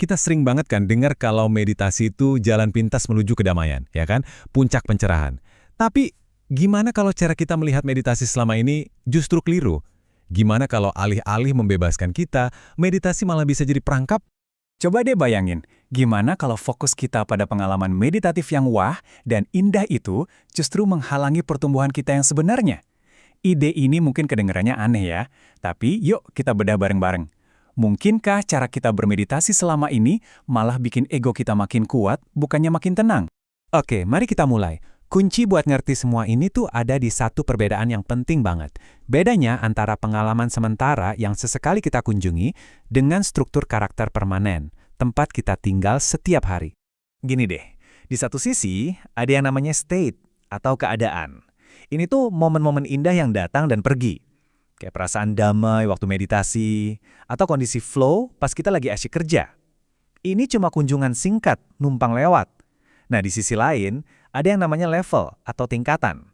Kita sering banget kan dengar kalau meditasi itu jalan pintas menuju kedamaian, ya kan? Puncak pencerahan. Tapi gimana kalau cara kita melihat meditasi selama ini justru keliru? Gimana kalau alih-alih membebaskan kita, meditasi malah bisa jadi perangkap? Coba deh bayangin, gimana kalau fokus kita pada pengalaman meditatif yang wah dan indah itu justru menghalangi pertumbuhan kita yang sebenarnya? Ide ini mungkin kedengarannya aneh ya, tapi yuk kita bedah bareng-bareng. Mungkinkah cara kita bermeditasi selama ini malah bikin ego kita makin kuat, bukannya makin tenang? Oke, mari kita mulai. Kunci buat ngerti semua ini tuh ada di satu perbedaan yang penting banget. Bedanya antara pengalaman sementara yang sesekali kita kunjungi dengan struktur karakter permanen, tempat kita tinggal setiap hari. Gini deh, di satu sisi ada yang namanya state atau keadaan. Ini tuh momen-momen indah yang datang dan pergi. Kayak perasaan damai waktu meditasi, atau kondisi flow pas kita lagi asyik kerja. Ini cuma kunjungan singkat, numpang lewat. Nah, di sisi lain, ada yang namanya level atau tingkatan.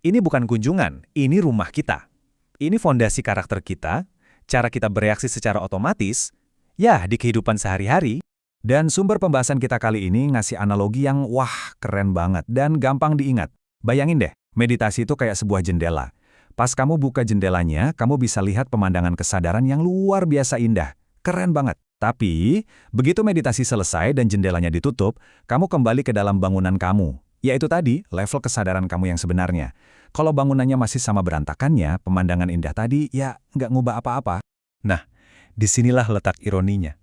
Ini bukan kunjungan, ini rumah kita. Ini fondasi karakter kita, cara kita bereaksi secara otomatis, ya di kehidupan sehari-hari. Dan sumber pembahasan kita kali ini ngasih analogi yang wah keren banget dan gampang diingat. Bayangin deh, meditasi itu kayak sebuah jendela. Pas kamu buka jendelanya, kamu bisa lihat pemandangan kesadaran yang luar biasa indah. Keren banget. Tapi, begitu meditasi selesai dan jendelanya ditutup, kamu kembali ke dalam bangunan kamu. Yaitu tadi, level kesadaran kamu yang sebenarnya. Kalau bangunannya masih sama berantakannya, pemandangan indah tadi, ya nggak ngubah apa-apa. Nah, disinilah letak ironinya.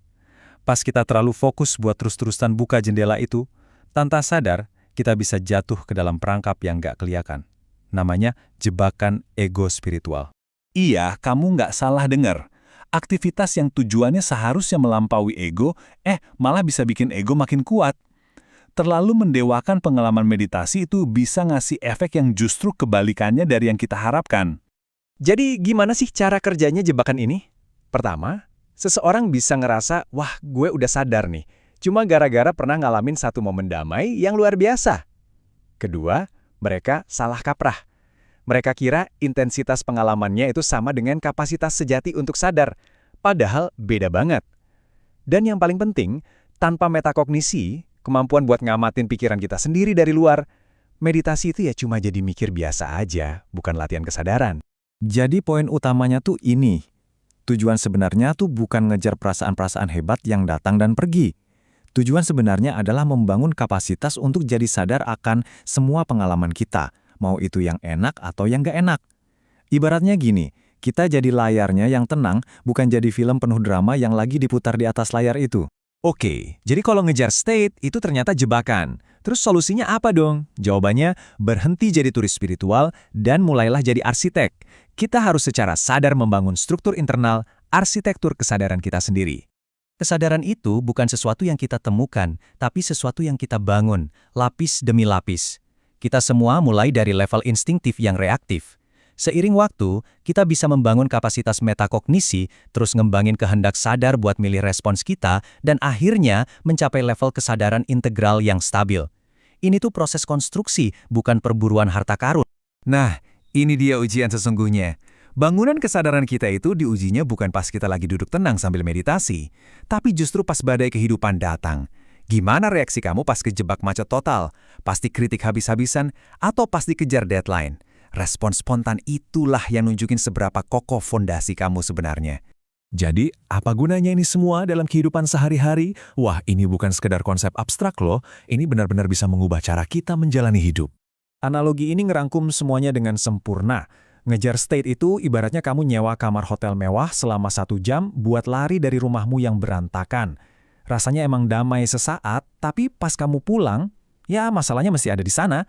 Pas kita terlalu fokus buat terus-terusan buka jendela itu, tanpa sadar, kita bisa jatuh ke dalam perangkap yang nggak kelihatan. Namanya jebakan ego spiritual. Iya, kamu nggak salah dengar. Aktivitas yang tujuannya seharusnya melampaui ego, malah bisa bikin ego makin kuat. Terlalu mendewakan pengalaman meditasi itu bisa ngasih efek yang justru kebalikannya dari yang kita harapkan. Jadi gimana sih cara kerjanya jebakan ini? Pertama, seseorang bisa ngerasa, wah gue udah sadar nih, cuma gara-gara pernah ngalamin satu momen damai yang luar biasa. Kedua, mereka salah kaprah. Mereka kira intensitas pengalamannya itu sama dengan kapasitas sejati untuk sadar, padahal beda banget. Dan yang paling penting, tanpa metakognisi, kemampuan buat ngamatin pikiran kita sendiri dari luar, meditasi itu ya cuma jadi mikir biasa aja, bukan latihan kesadaran. Jadi poin utamanya tuh ini. Tujuan sebenarnya tuh bukan ngejar perasaan-perasaan hebat yang datang dan pergi. Tujuan sebenarnya adalah membangun kapasitas untuk jadi sadar akan semua pengalaman kita, mau itu yang enak atau yang gak enak. Ibaratnya gini, kita jadi layarnya yang tenang, bukan jadi film penuh drama yang lagi diputar di atas layar itu. Oke, jadi kalau ngejar state itu ternyata jebakan. Terus solusinya apa dong? Jawabannya, berhenti jadi turis spiritual dan mulailah jadi arsitek. Kita harus secara sadar membangun struktur internal, arsitektur kesadaran kita sendiri. Kesadaran itu bukan sesuatu yang kita temukan, tapi sesuatu yang kita bangun, lapis demi lapis. Kita semua mulai dari level instingtif yang reaktif. Seiring waktu, kita bisa membangun kapasitas metakognisi, terus ngembangin kehendak sadar buat milih respons kita, dan akhirnya mencapai level kesadaran integral yang stabil. Ini tuh proses konstruksi, bukan perburuan harta karun. Nah, ini dia ujian sesungguhnya. Bangunan kesadaran kita itu diujinya bukan pas kita lagi duduk tenang sambil meditasi, tapi justru pas badai kehidupan datang. Gimana reaksi kamu pas kejebak macet total? Pasti kritik habis-habisan atau pasti kejar deadline? Respon spontan itulah yang nunjukin seberapa kokoh fondasi kamu sebenarnya. Jadi, apa gunanya ini semua dalam kehidupan sehari-hari? Wah, ini bukan sekedar konsep abstrak loh. Ini benar-benar bisa mengubah cara kita menjalani hidup. Analogi ini ngerangkum semuanya dengan sempurna. Ngejar state itu ibaratnya kamu nyewa kamar hotel mewah selama 1 jam buat lari dari rumahmu yang berantakan. Rasanya emang damai sesaat, tapi pas kamu pulang, ya masalahnya masih ada di sana.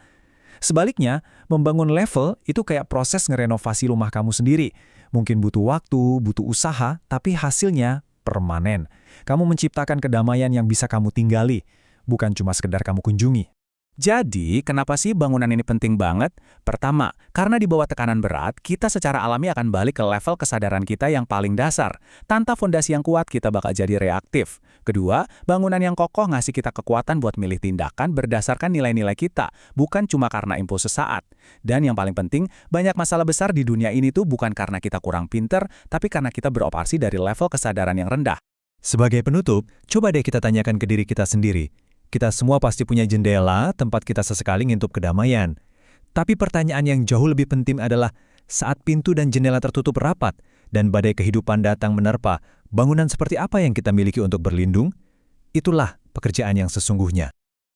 Sebaliknya, membangun level itu kayak proses ngerenovasi rumah kamu sendiri. Mungkin butuh waktu, butuh usaha, tapi hasilnya permanen. Kamu menciptakan kedamaian yang bisa kamu tinggali, bukan cuma sekedar kamu kunjungi. Jadi, kenapa sih bangunan ini penting banget? Pertama, karena di bawah tekanan berat, kita secara alami akan balik ke level kesadaran kita yang paling dasar. Tanpa fondasi yang kuat, kita bakal jadi reaktif. Kedua, bangunan yang kokoh ngasih kita kekuatan buat milih tindakan berdasarkan nilai-nilai kita, bukan cuma karena impuls sesaat. Dan yang paling penting, banyak masalah besar di dunia ini tuh bukan karena kita kurang pinter, tapi karena kita beroperasi dari level kesadaran yang rendah. Sebagai penutup, coba deh kita tanyakan ke diri kita sendiri. Kita semua pasti punya jendela tempat kita sesekali ngintip kedamaian. Tapi pertanyaan yang jauh lebih penting adalah, saat pintu dan jendela tertutup rapat dan badai kehidupan datang menerpa, bangunan seperti apa yang kita miliki untuk berlindung? Itulah pekerjaan yang sesungguhnya.